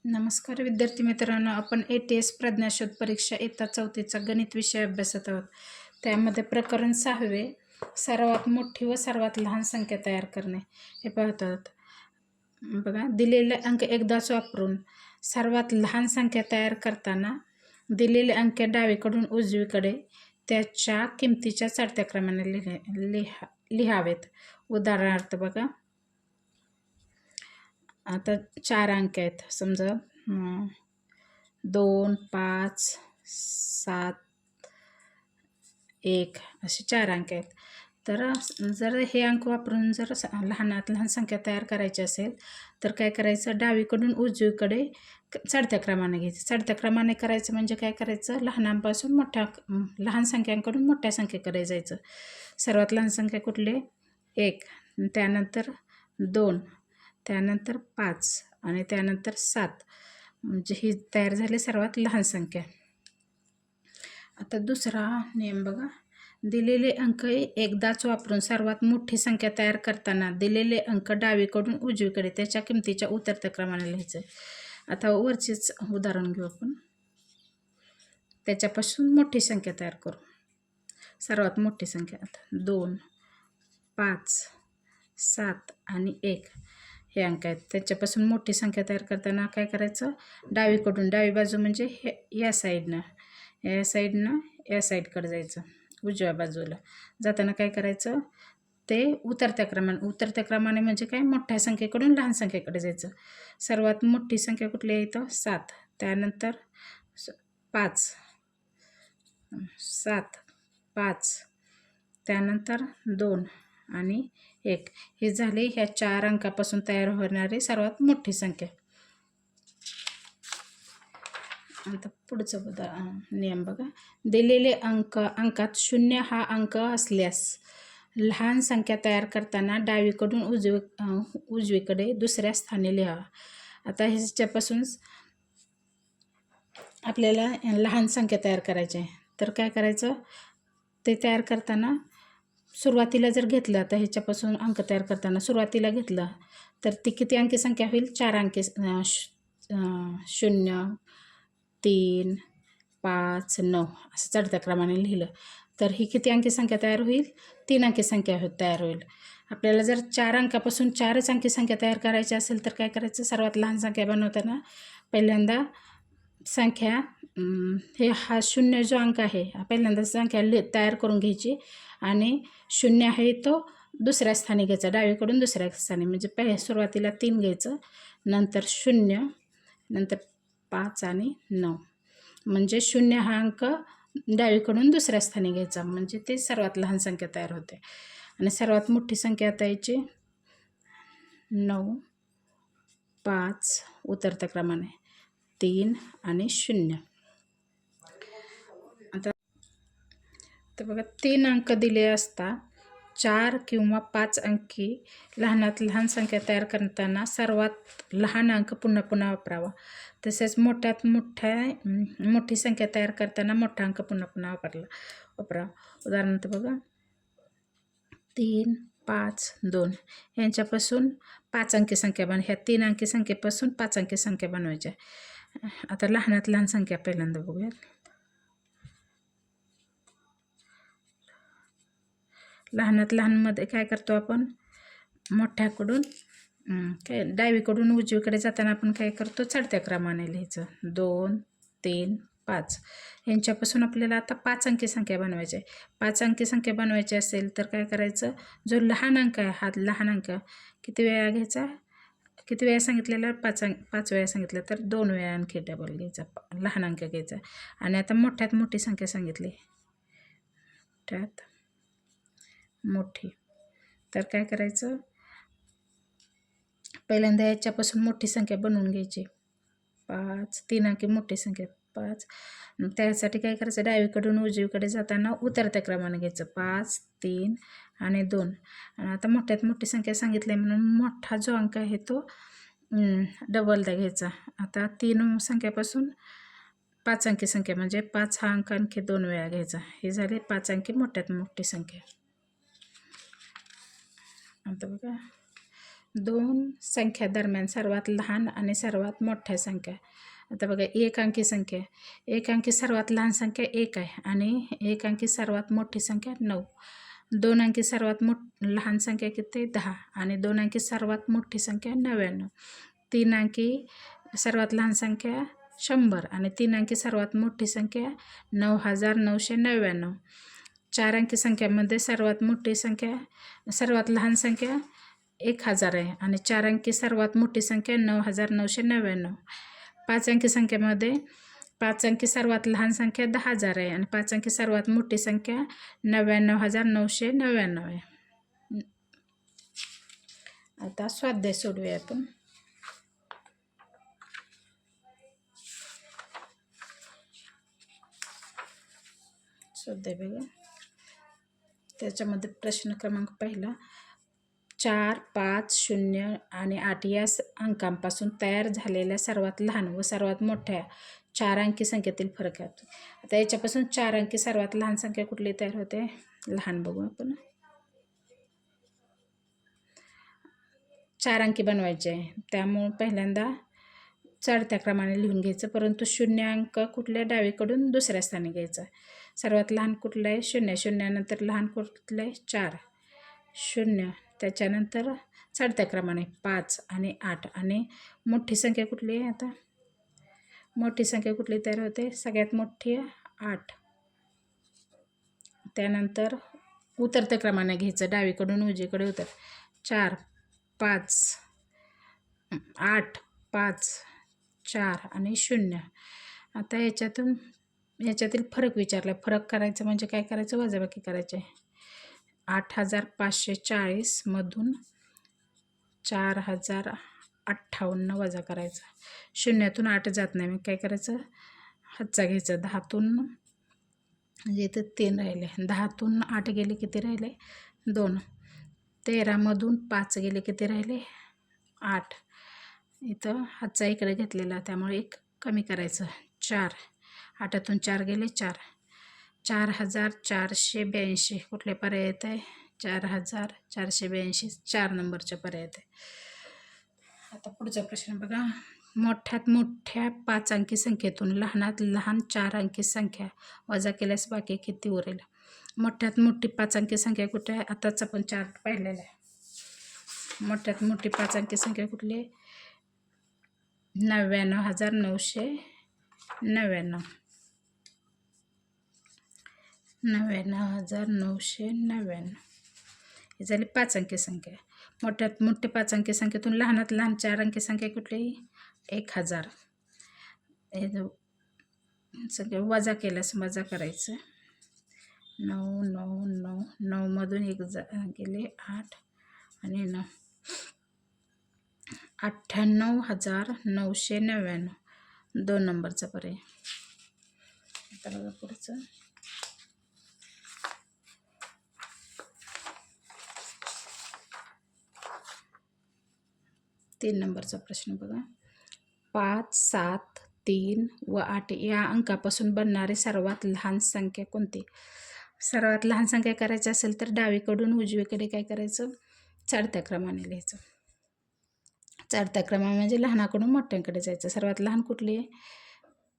नमस्कार विद्यार्थी मित्रांनो, आपण ATS प्रज्ञाशोध परीक्षा इयत्ता 4चा गणित विषय अभ्यासत आहोत. त्यामध्ये प्रकरण 6वे सर्वात मोठी व सर्वात लहान संख्या तयार करणे हे पाहत आहोत. बघा, दिलेले अंक एकदाच वापरून सर्वात लहान संख्या तयार करताना दिलेले अंक डावीकडून उजवीकडे त्याच्या किमतीच्या चढत्या क्रमाने लिहावेत. उदाहरणार्थ बघा, आता 4 अंक आहेत. समजा 2, 5, 7, 1 असे 4 अंक आहेत. तर जर हे अंक वापरून जर लहानात लहान संख्या तयार करायची असेल तर काय करायचं, डावीकडून उजवीकडे चढत्या क्रमाने घ्यायचं. चढत्या क्रमाने करायचं म्हणजे काय करायचं, लहानांपासून लहान संख्यांकडून मोठ्या संख्येकडे जायचं. सर्वात लहान संख्या कुठली? 1, त्यानंतर 2, त्यानंतर 5 आणि त्यानंतर 7, म्हणजे ही तयार झाली सर्वात लहान संख्या. आता दुसरा नियम बघा, दिलेले अंक एकदाच वापरून सर्वात मोठी संख्या तयार करताना दिलेले अंक डावीकडून उजवीकडे त्याच्या किमतीच्या उतरत्या क्रमाने लिहायचं. आता वरचेच उदाहरण घेऊ आपण. त्याच्यापासून मोठी संख्या तयार करू. सर्वात मोठी संख्या आता 2, 5, 7 आणि 1 हे अंक आहेत. त्याच्यापासून मोठी संख्या तयार करताना काय करायचं, डावीकडून, डावी बाजू म्हणजे या साईडनं या साईडकडे जायचं. उजव्या बाजूला जाताना काय करायचं, ते उतरत्या क्रमाने म्हणजे काय, मोठ्या संख्येकडून लहान संख्येकडे जायचं. सर्वात मोठी संख्या कुठली आहे इथं? 7, त्यानंतर 5, 7, 5, त्यानंतर 2 आणि 1. हे झाले ह्या 4 अंकापासून तयार होणारी सर्वात मोठी संख्या. आता पुढचं नियम बघा, दिलेले अंकात 0 हा अंक असल्यास लहान संख्या तयार करताना डावीकडून उजवीकडे दुसऱ्या स्थानी लिहावा. आता ह्याच्यापासून आपल्याला लहान संख्या तयार करायची आहे. तर काय करायचं, ते तयार करताना सुरुवातीला जर घेतलं, आता ह्याच्यापासून अंक तयार करताना सुरुवातीला घेतलं तर ती किती अंकी संख्या होईल? 4 अंकी. 0, 3, 5, 9 असं चढत्या क्रमाने लिहिलं तर ही किती अंकी संख्या तयार होईल? 3 अंकी संख्या तयार होईल. आपल्याला जर 4 अंकापासून 4च अंकी संख्या तयार करायची असेल तर काय करायचं, सर्वात लहान संख्या बनवताना पहिल्यांदा संख्या हा 0 जो अंक आहे पहिल्यांदा संख्या तयार करून घ्यायची आणि 0 आहे तो दुसऱ्या स्थानी घ्यायचा, डावीकडून दुसऱ्या स्थानी. म्हणजे सुरुवातीला 3 घ्यायचं, नंतर 0, नंतर 5 आणि 9. म्हणजे 0 हा अंक डावीकडून दुसऱ्या स्थानी घ्यायचा, म्हणजे ते सर्वात लहान संख्या तयार होते. आणि सर्वात मोठी संख्या आता याची 9, 5 उतरत्या क्रमाने, 3 आणि 0. आता तर बघा, 3 अंक दिले असता 4 किंवा 5 अंकी लहानात लहान संख्या तयार करताना सर्वात लहान अंक पुन्हा पुन्हा वापरावा. तसेच मोठी संख्या तयार करताना मोठा अंक पुन्हा पुन्हा वापरावा. उदाहरणार्थ बघा, 3, 5, 2 यांच्यापासून 5 अंकी संख्या ह्या 3 अंकी संख्येपासून 5 अंकी संख्या बनवायच्या. आता लहानात लहान संख्या पहिल्यांदा बघूया. लहानात लहानमध्ये काय करतो आपण, मोठ्याकडून काय डावीकडून उजवीकडे जाताना आपण काय करतो, चढत्या क्रमाने लिहायचं. 2, 3, 5 यांच्यापासून आपल्याला आता 5 अंकी संख्या बनवायची आहे. 5 अंकी संख्या बनवायची असेल तर काय करायचं, जो लहान अंक आहे हा लहान अंक किती वेळा घ्यायचा, किती वेळा सांगितलेला, 5 वेळा सांगितलं तर 2 वेळा आणखी डबल घ्यायचा, लहान अंक घ्यायचा. आणि आता मोठ्यात मोठी संख्या सांगितली, मोठ्यात मोठी, तर काय करायचं, पहिल्यांदा याच्यापासून मोठी संख्या बनवून घ्यायची. 5, 3 अंकी मोठी संख्या 5. त्यासाठी काय करायचं, डावीकडून उजवीकडे जाताना उतरत्या क्रमाने घ्यायचं. 5, 3 आणि 2. आणि आता मोठ्यात मोठी संख्या सांगितली म्हणून मोठा जो अंक आहे तो डबलदा घ्यायचा. आता 3 संख्यापासून 5 अंकी संख्या म्हणजे 5 हा अंक आणखी 2 वेळा घ्यायचा. हे झाले 5 अंकी मोठ्यात मोठी संख्या. आता बघा, दोन संख्या दरम्यान सर्वात लहान आणि सर्वात मोठ्या संख्या. आता बघा, एक अंकी संख्या, एक अंकी सर्वात लहान संख्या 1 आहे आणि एक अंकी सर्वात मोठी संख्या 9. दोन अंकी सर्वात लहान संख्या किती 10 आणि दोन अंकी सर्वात मोठी संख्या 99. तीन अंकी सर्वात लहान संख्या 100 आणि तीन अंकी सर्वात मोठी संख्या 9999. चार अंकी संख्यामध्ये सर्वात मोठी संख्या सर्वात लहान संख्या 1000 आहे आणि चार अंकी सर्वात मोठी संख्या 9999. पाच अंकी संख्येमध्ये पाच अंकी सर्वात लहान संख्या 10000 आहे आणि पाच अंकी सर्वात मोठी संख्या 99999 आहे. आता स्वाध्याय सोडूया आपण. स्वाध्याय बघा, त्याच्यामध्ये प्रश्न क्रमांक पहिला, 4, 5, 0 आणि 8 या अंकांपासून तयार झालेल्या सर्वात लहान व सर्वात मोठ्या चार अंकी संख्येतील फरक आहे. आता याच्यापासून चार अंकी सर्वात लहान संख्या कुठली तयार होते, लहान बघू आपण. चार अंकी बनवायचे आहे, त्यामुळे पहिल्यांदा चढत्या क्रमाने लिहून घ्यायचं, परंतु शून्य अंक कुठल्या डावीकडून दुसऱ्या स्थानी घ्यायचा. सर्वात लहान कुठलं आहे, शून्य. शून्यानंतर लहान कुठलं आहे, 4. 0 त्याच्यानंतर चढत्या क्रमाने 5 आणि 8 आणि मोठी संख्या कुठली आहे. आता मोठी संख्या कुठली तयार होते, सगळ्यात मोठी आहे 8. त्यानंतर उतरत्या क्रमाने घ्यायचं, डावीकडून उजवीकडे उतर. 4, 5, 8, 5, 4 आणि 0. आता याच्यातील फरक विचारला. फरक करायचं म्हणजे काय करायचं, वजाबाकी करायचे. 8540 मधून 4058 वजा करायचं. शून्यातून 8 जात नाही, मग काय करायचं, हातचा घ्यायचं. 10तून म्हणजे इथं 3 राहिले, 10तून 8 गेले किती राहिले, 2. 13मधून 5 गेले किती राहिले, 8. इथं हातचा इकडे घेतलेला त्यामुळे 1 कमी करायचं, 4. 8तून 4 गेले, 4. 4482 कुठले पर्याय येत आहे, 4482 4 नंबरच्या पर्याय येत आहे. आता पुढचा प्रश्न बघा, मोठ्यात मोठ्या 5 अंकी संख्येतून लहानात लहान 4 अंकी संख्या वजा केल्यास बाकी किती उरेल. मोठ्यात मोठी 5 अंकी संख्या कुठे आहे, आताच आपण चार्ट पाहिलेला आहे. मोठ्यात मोठी 5 अंकी संख्या कुठली आहे, 99999. 99999 ही झाली 5 अंकी संख्या. मोठ्यात मोठी 5 अंकी संख्येतून लहानात लहान 4 अंकी संख्या कुठली, 1000. हे सगळे वजा केल्यास वजा करायचं. 999 मधून 1 गेले, 8 आणि 9, 98999 2 नंबरचा पर्याय. आता बघा पुढचं, 3 नंबरचा प्रश्न बघा, 5, 7, 3 व 8 या अंकापासून बनणारी सर्वात लहान संख्या कोणती. सर्वात लहान संख्या करायची असेल तर डावीकडून उजवीकडे काय करायचं, चढत्या क्रमाने लिहायचं. चढत्या क्रमाने म्हणजे लहानाकडून मोठ्यांकडे जायचं. सर्वात लहान कुठली आहे,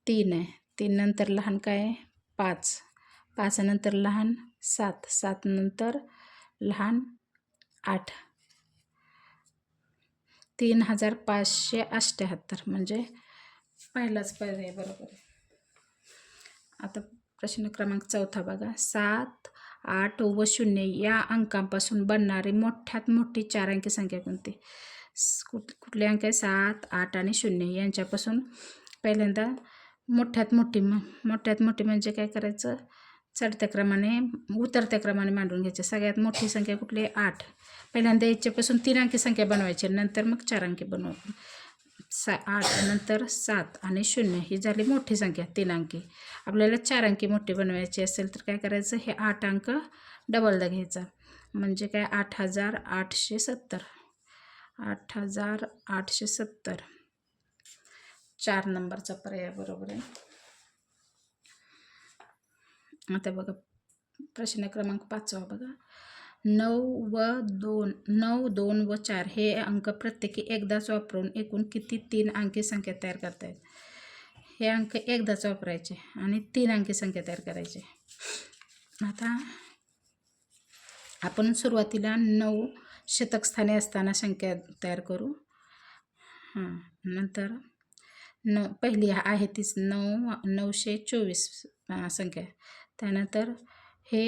3 आहे. 3 नंतर लहान काय आहे, 5. 5 नंतर लहान 7. 7 नंतर लहान 8. 3578 म्हणजे पहिलाच पर्याय बरोबर आहे. आता प्रश्न क्रमांक 4 बघा, 7, 8 व 0 या अंकांपासून बनणारी मोठ्यात मोठी 4 अंकी संख्या कोणती. कुठले अंक आहे, 7, 8 आणि 0 यांच्यापासून पहिल्यांदा मोठ्यात मोठी म्हणजे काय करायचं, चढत्या क्रमाने उतरत्या क्रमाने मांडून घ्यायचं. सगळ्यात मोठी संख्या कुठली आहे, 8. पहिल्यांदा याच्यापासून 3 अंकी संख्या बनवायची, नंतर मग 4 अंकी बनवू. 8 नंतर 7 आणि 0 ही झाली मोठी संख्या 3 अंकी. आपल्याला 4 अंकी मोठी बनवायची असेल तर काय करायचं, हे 8 अंक डबलदा घ्यायचा म्हणजे काय, 8870. 8870 4 नंबरचा पर्याय बरोबर आहे. आता बघा प्रश्न क्रमांक 5 बघा, 9 व 2 9 2 व 4 हे अंक प्रत्येकी एकदाच वापरून एकूण किती 3 अंकी संख्या तयार करता येईल. हे अंक एकदाच वापरायचे आणि 3 अंकी संख्या तयार करायची. आता आपण सुरुवातीला 9 शतक स्थानी असताना संख्या तयार करू. नंतर पहिली आहे तीच 924 संख्या. त्यानंतर हे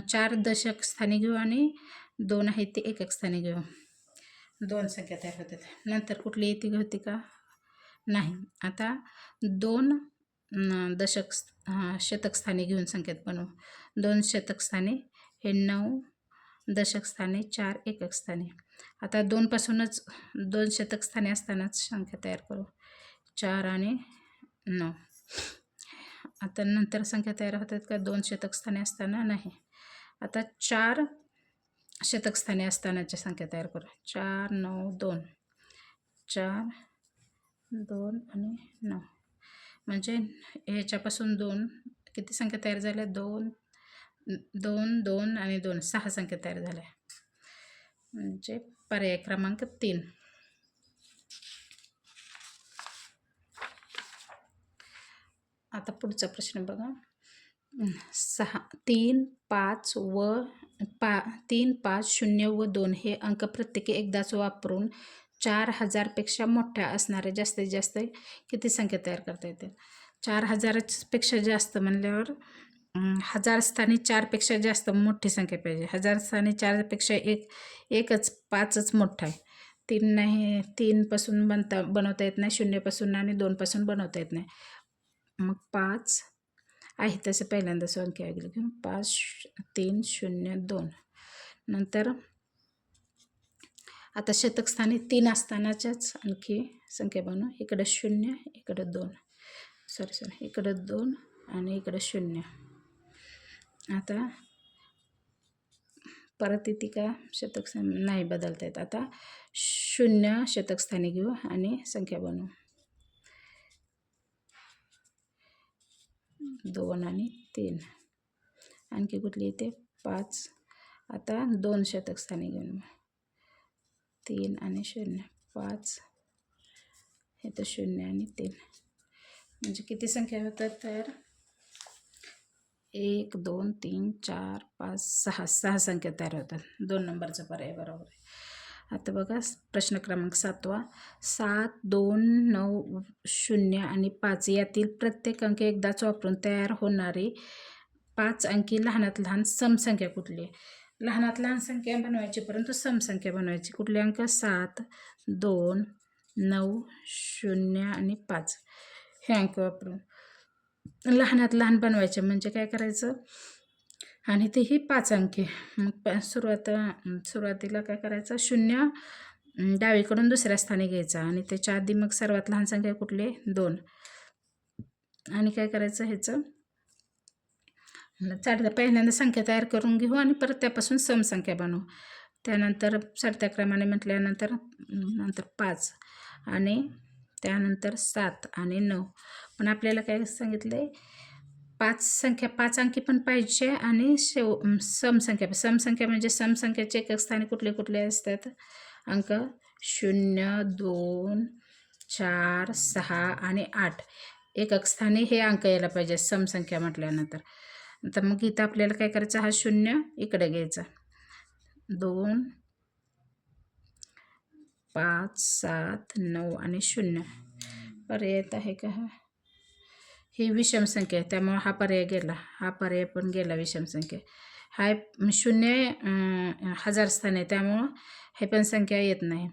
4 दशक स्थानी घेऊ आणि 2 आहेत ते एकक स्थानी घेऊ. 2 संख्या तयार होतात. नंतर कुठली येते होती का? नाही. आता 2 दशक शतक स्थानी घेऊन संख्येत बनवू. 2 शतक स्थानी हे 9 दशक स्थानी 4 एकक स्थानी. आता 2 पासूनच 2 शतक स्थानी असतानाच संख्या तयार करू. 4 आणि 9. आता नंतर संख्या तयार होतात का 2 शतक स्थानी असताना? नाही. आता 4 शतक स्थानी असतानाच्या संख्या तयार करू. 4 9 2. 4 2 आणि 9 म्हणजे ह्याच्यापासून 2 किती संख्या तयार झाल्या? 2 2 2 आणि 2 6 संख्या तयार झाल्या. म्हणजे पर्याय क्रमांक 3. आता पुढचा प्रश्न बघा. 3 5 3 5 0 व 2 हे अंक प्रत्येकी एकदाच वापरून 4000पेक्षा मोठ्या असणाऱ्या जास्तीत जास्त किती संख्या तयार करता येतील? 4000पेक्षा जास्त म्हणल्यावर 1000 स्थानी 4पेक्षा जास्त मोठी संख्या पाहिजे. 1000 स्थानी 4पेक्षा एकच 5च मोठा आहे. 3 नाही, 3 पासून बनवता येत नाही, 0 पासून आणि 2 पासून बनवता येत नाही. मग 5 आहे तसं पहिल्यांदा संख्या वेगळी घेऊन 5 3 0 2. नंतर आता शतक स्थानी 3 असतानाच्याच आणखी संख्या बनवू. इकडं 0 इकडं 2 सॉरी इकडं 2 आणि इकडं 0. आता परत येते का शतक स्थानी? नाही, बदलता येत. आता 0 शतक स्थानी घेऊ आणि संख्या बनवू. 2 आणि 3. आणखी कुठली येते? 5. आता 2 शतक स्थानी घेऊन 3 आणि 0. 5 हे तर 0 आणि 3. म्हणजे किती संख्या होतात तयार? 1 2 3 4 5 6 संख्या तयार होतात. 2 नंबरचा पर्याय बरोबर आहे. आता बघा प्रश्न क्रमांक 7वा. 7 2 9 0 आणि 5 यातील प्रत्येक अंक एकदाच वापरून तयार होणारी 5 अंकी लहानात लहान समसंख्या कुठली आहे? लहानात लहान संख्या बनवायची परंतु समसंख्या बनवायची. कुठले अंक? 7 2 9 0 आणि 5 हे अंक वापरून लहानात लहान बनवायचे. म्हणजे काय करायचं? आणि तेही 5 अंकी. मग सुरुवातीला काय करायचं? 0 डावीकडून दुसऱ्या स्थानी घ्यायचा आणि त्याच्या आधी मग सर्वात लहान संख्या कुठली? 2. आणि काय करायचं? ह्याचं पहिल्यांदा संख्या तयार करून घेऊ आणि परत त्यापासून समसंख्या बनवू. त्यानंतर चढत्या क्रमाने म्हटल्यानंतर 5 आणि त्यानंतर 7 आणि 9. पण आपल्याला काय सांगितलं आहे? 5 अंकी पण पाहिजे आणि समसंख्या म्हणजे समसंख्याचे एकक स्थानी कुठले कुठले असतात अंक? 0 2 4 6 आणि 8 एकक स्थानी हे अंक यायला पाहिजे समसंख्या म्हटल्यानंतर. तर मग इथं आपल्याला काय करायचं? हा 0 इकडे घ्यायचा. 2 5 7 9 आणि 0 पर्याय येत आहे का? ही विषम संख्या आहे त्यामुळे हा पर्याय गेला. हा पर्याय पण गेला विषम संख्या. हा 0 1000 स्थान आहे त्यामुळं हे पण संख्या येत नाही.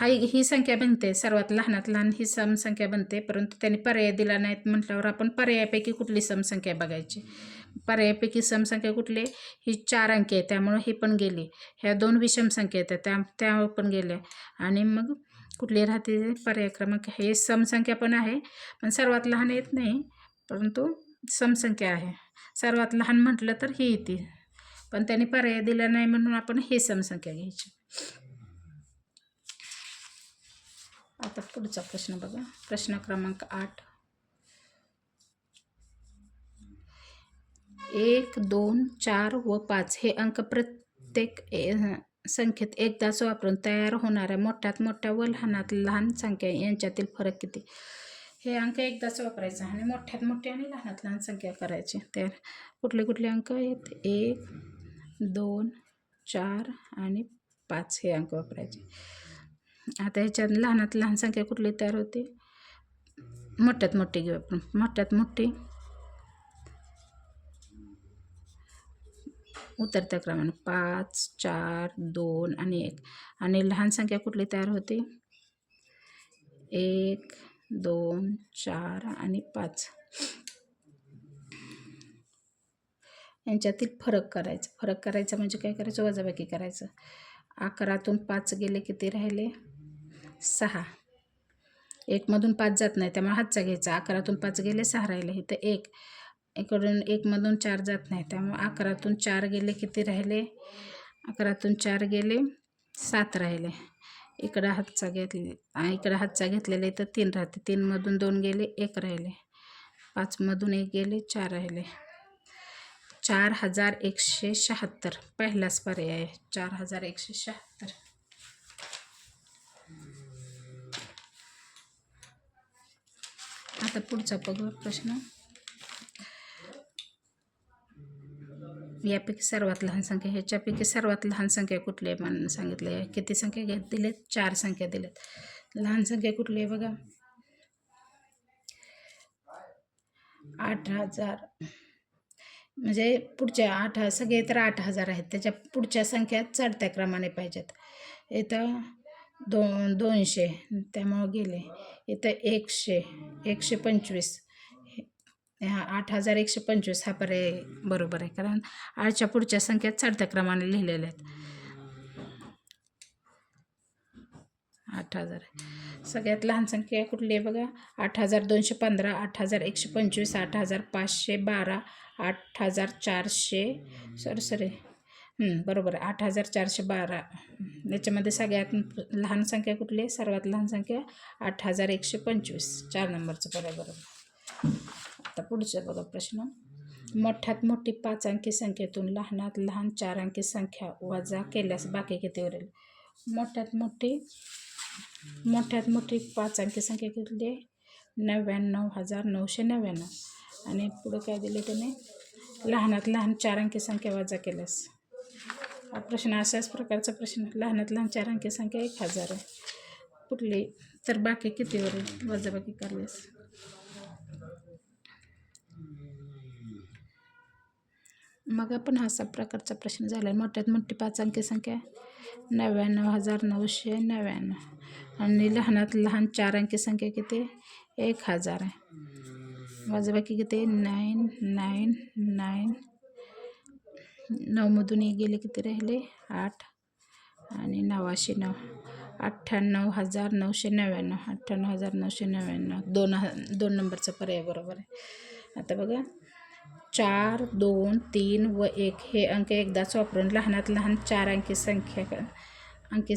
ही संख्या बनते सर्वात लहानात लहान ही समसंख्या बनते परंतु त्यांनी पर्याय दिला नाहीत म्हटल्यावर आपण पर्यायापैकी कुठली समसंख्या बघायची. पर्यायापैकी समसंख्या कुठली? ही 4 अंकी आहे त्यामुळं ही पण गेली. ह्या 2 विषम संख्या आहेत त्या पण गेल्या. आणि मग कुठली राहते? पर्याय क्रमांक. हे समसंख्या पण आहे पण सर्वात लहान येत नाही परंतु समसंख्या आहे. सर्वात लहान म्हटलं तर ही येते पण त्यांनी पर्याय दिला नाही म्हणून आपण ही समसंख्या घ्यायची. आता पुढचा प्रश्न बघा. प्रश्न क्रमांक 8. 1, 2, 4 व 5 हे अंक प्रत्येक संख्येत एकदाच वापरून तयार होणाऱ्या मोठ्यात मोठ्या व लहानात लहान संख्या यांच्यातील फरक किती? हे अंक एकदाच वापरायचं आणि मोठ्यात मोठे आणि लहानात लहान संख्या करायची. तर कुठले कुठले अंक आहेत? 1, 2, 4 आणि 5 हे अंक वापरायचे. आता ह्याच्यात लहानात लहान संख्या कुठली तयार होते? मोठ्यात मोठी घेऊ आपण. मोठ्यात मोठी उतरत्या क्रमाने 5, 4, 2 आणि 1. आणि लहान संख्या कुठली तयार होते? 1, 2, 4 आणि 5. यांच्यातील फरक करायचा. फरक करायचा म्हणजे काय करायचं? वजाबाकी करायचं. 11तून 5 गेले किती राहिले? 6. 1मधून 5 जात नाही त्यामुळे हातचा घ्यायचा. 11तून 5 गेले 6 राहिले. इथं 1. इकडून 1मधून 4 जात नाही त्यामुळे 11तून 4 गेले किती राहिले? 11तून 4 गेले 7 राहिले. इकडं हातचा घेतलेला इथं 3 राहते. 3मधून 2 गेले 1 राहिले. 5मधून 1 गेले 4 राहिले. 4176 पहिलाच पर्याय आहे. 4176. आता पुढचा बघू प्रश्न. यापैकी सर्वात लहान संख्या, ह्याच्यापैकी सर्वात लहान संख्या कुठली आहे म्हणून सांगितले आहे. किती संख्या दिलेत? 4 संख्या दिलेत. लहान संख्या कुठली आहे बघा? 8000. म्हणजे पुढच्या 8 सगळे तर 8000 आहेत. त्याच्या पुढच्या संख्या चढत्या क्रमाने पाहिजेत. इथं 200 त्यामुळं गेले. इथं 100, 125. 8125 हा पर्याय बरोबर आहे, कारण 8च्या पुढच्या संख्या चढत्या क्रमाने लिहिलेल्या आहेत. 8000. सगळ्यात लहान संख्या कुठली आहे बघा? 8215, 8125, 8512, 8400. बरोबर आहे, 8412. याच्यामध्ये सगळ्यात लहान संख्या कुठली आहे? सर्वात लहान संख्या 8125. 4 नंबरचं पर्याय बरोबर. आता पुढचं बघा प्रश्न. मोठ्यात मोठी 5 अंकी संख्येतून लहानात लहान 4 अंकी संख्या वजा केल्यास बाकी किती उरेल? मोठ्यात मोठी 5 अंकी संख्या किती आहे? 99,999. आणि पुढे काय दिले त्याने? लहानात लहान 4 अंकी संख्या वजा केल्यास. हा प्रश्न अशाच प्रकारचा प्रश्न. लहानात लहान 4 अंकी संख्या 1000 आहे. कुठली? तर बाकी किती उरेल वजाबाकी केल्यास? मग आपण असा प्रकारचा प्रश्न झाला. मोठ्यात मोठी 5 अंकी संख्या 99,999. आणि लहानात लहान 4 अंकी संख्या किती? 1000 आहे. वजाबाकी किती? 999. 9मधून 1 गेले किती राहिले? 8 आणि 9. 98,999. 98,999. 2 नंबरचा पर्याय बरोबर आहे. आता बघा, 4, 2, 3 व 1 हे अंक एकदाच वापरून लहानात लहान 4 अंकी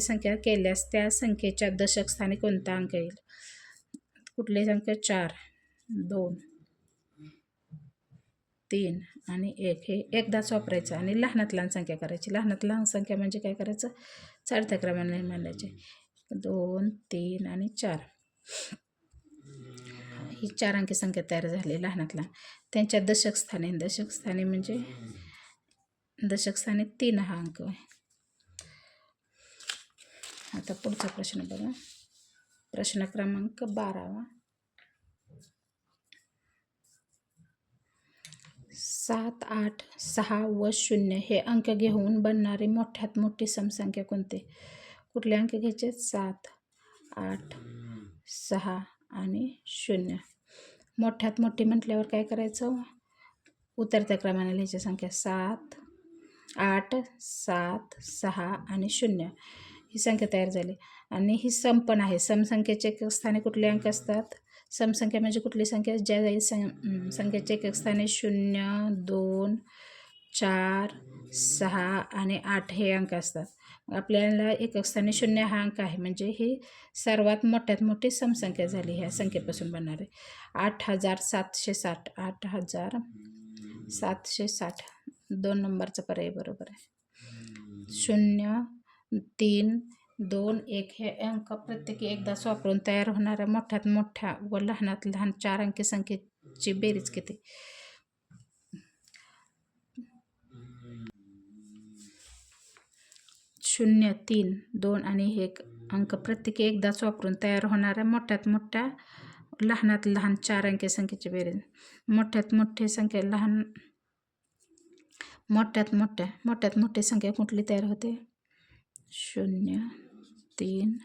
संख्या केल्यास त्या संख्येच्या दशक स्थानी कोणता अंक येईल? कुठले अंक? 4, 2, 3 आणि 1 हे एकदाच वापरायचं आणि लहानात लहान संख्या करायची. लहानात लहान संख्या म्हणजे काय करायचं? चढत्या क्रमाने मांडायचे. 2, 3 आणि 4 ही 4 अंकी संख्या तयार झाली लहानात लहान. त्यांच्या दशक स्थानी म्हणजे दशक स्थानी 3 हा अंक आहे. आता पुढचा प्रश्न बघा. प्रश्न क्रमांक 12. 7, 8, 6 व 0 हे अंक घेऊन बनणारी मोठ्यात मोठी समसंख्या कोणती? कुठले अंक घ्यायचे? 7, 8, 6 आणि 0. मोठ्यात मोठी म्हटल्यावर काय करायचं? उतरत्या क्रमाने लिहायची संख्या. 7, 8, 7, 6 आणि 0 ही संख्या तयार झाली. आणि ही सम पण आहे. समसंख्येच्या एकक स्थानी कुठले अंक असतात? समसंख्या म्हणजे कुठली संख्या? ज्या संख्येच्या एकक स्थानी 0, 2, 4, 6 आणि 8 हे अंक असतात. आपल्याला एकक स्थानी 0 हा अंक आहे, म्हणजे ही सर्वात मोठ्यात मोठी समसंख्या झाली ह्या संख्येपासून बनणारी. 8760. 760 2 नंबरचा पर्याय बरोबर आहे. 0 3 2 1 हे अंक प्रत्येकी एकदाच वापरून तयार होणाऱ्या मोठ्यात मोठ्या व लहानात लहान 4 अंकी संख्येची बेरीज किती? 0 3 2 आणि 1 अंक प्रत्येकी एकदाच वापरून तयार होणाऱ्या मोठ्यात मोठ्या लहानात लहान 4 अंकी संख्येची बेरीज. मोठ्यात मोठी संख्या लहान मोठ्यात मोठी संख्या कुठली तयार होते? 0 3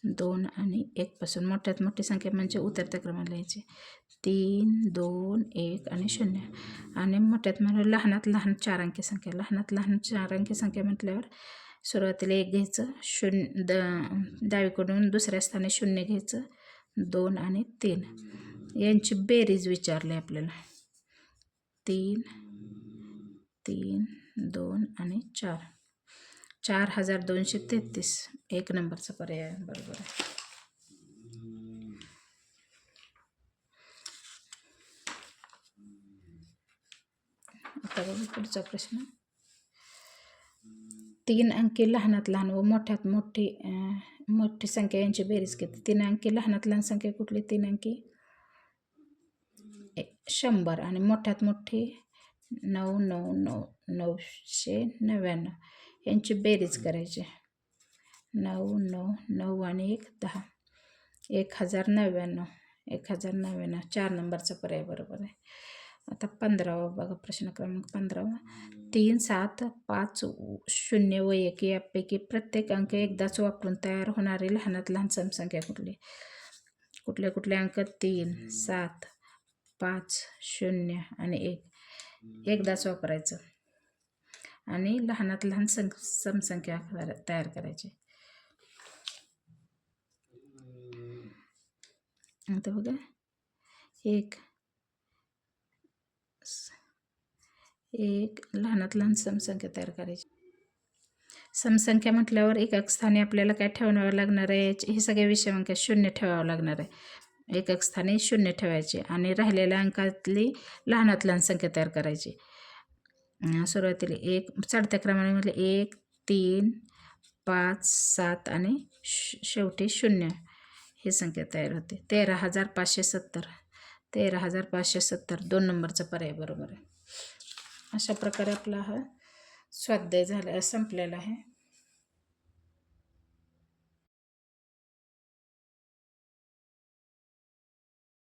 2 आणि 1 पासून. मोठ्यात मोठी संख्या म्हणजे उतरत्या क्रमाने लिहायची. 3 2 1 आणि 0. आणि मोठ्यात मोठी लहानात लहान 4 अंकी संख्या. लहानात लहान 4 अंकी संख्या म्हटल्यावर सुरुवातीला 1 घ्यायचं, डावीकडून दुसऱ्या स्थानी 0 घ्यायचं, 2 आणि 3 यांची बेरीज विचारली आपल्याला. 3 3 2 आणि 4 4233 1 नंबरचा पर्याय बरोबर आहे. आता बघू पुढचा प्रश्न. 3 अंकी लहानात लहान व मोठ्यात मोठी संख्या यांची बेरीज किती? 3 अंकी लहानात लहान संख्या कुठली? 3 अंकी 100 आणि मोठ्यात मोठी 999 यांची बेरीज करायची. 9 9 9 आणि 1 10 1099 4 नंबरचा पर्याय बरोबर आहे. आता 15वा बघा प्रश्न क्रमांक 15वा. 3 7 5 0 व 1 यापैकी प्रत्येक अंक एकदाच वापरून तयार होणारी लहानात लहान समसंख्या कुठली? कुठले अंक? 3 7 5 0 आणि 1 एकदाच वापरायचं आणि लहानात लहान समसंख्या तयार करायची. आता बघा, एक लहानात लहान समसंख्या तयार करायची. समसंख्या म्हटल्यावर एकक स्थानी आपल्याला काय ठेवावं लागणार आहे? हे सगळे विषम अंक 0 ठेवावं लागणार आहे. एकक स्थानी 0 ठेवायचे आणि राहिलेल्या अंकातली लहानात लहान संख्या तयार करायची. सुरुवातीला 1 चढत्या क्रमाने म्हटलं 1 3 5 7 आणि शेवटी 0 ही संख्या तयार होते. 13570 2 नंबरचा पर्याय बरोबर आहे. अशा प्रकारे आपला हा स्वाध्याय संपलेला आहे.